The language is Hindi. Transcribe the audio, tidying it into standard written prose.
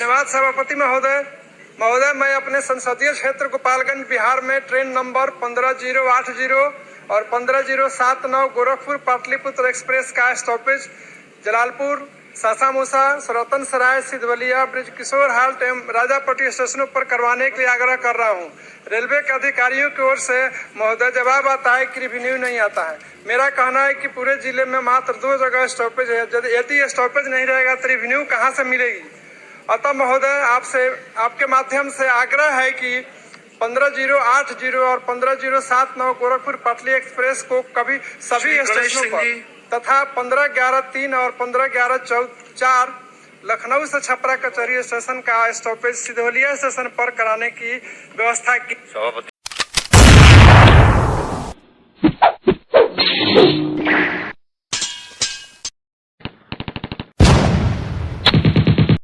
धन्यवाद सभापति महोदय। मैं अपने संसदीय क्षेत्र गोपालगंज बिहार में ट्रेन नंबर 15080 और 15079 गोरखपुर पाटलिपुत्र एक्सप्रेस का स्टॉपेज जलालपुर, सासामूसा, रतन सराय, सिद्धवलिया, ब्रिज किशोर हाल्ट एवं राजापट्टी स्टेशनों पर करवाने के लिए आग्रह कर रहा हूं। रेलवे के अधिकारियों की ओर से महोदय जवाब आता है कि रिवेन्यू नहीं आता है। मेरा कहना है कि पूरे जिले में मात्र 2 जगह स्टॉपेज है। यदि स्टॉपेज नहीं रहेगा तो रिवेन्यू कहां से मिलेगी? अतः महोदय आपसे आपके माध्यम से आग्रह है कि 15080 और 15079 गोरखपुर पाटली एक्सप्रेस को सभी स्टेशनों पर तथा 1511-3 और 1511-4 लखनऊ से छपरा कचहरी स्टेशन का स्टॉपेज सिद्धवलिया स्टेशन पर कराने की व्यवस्था की।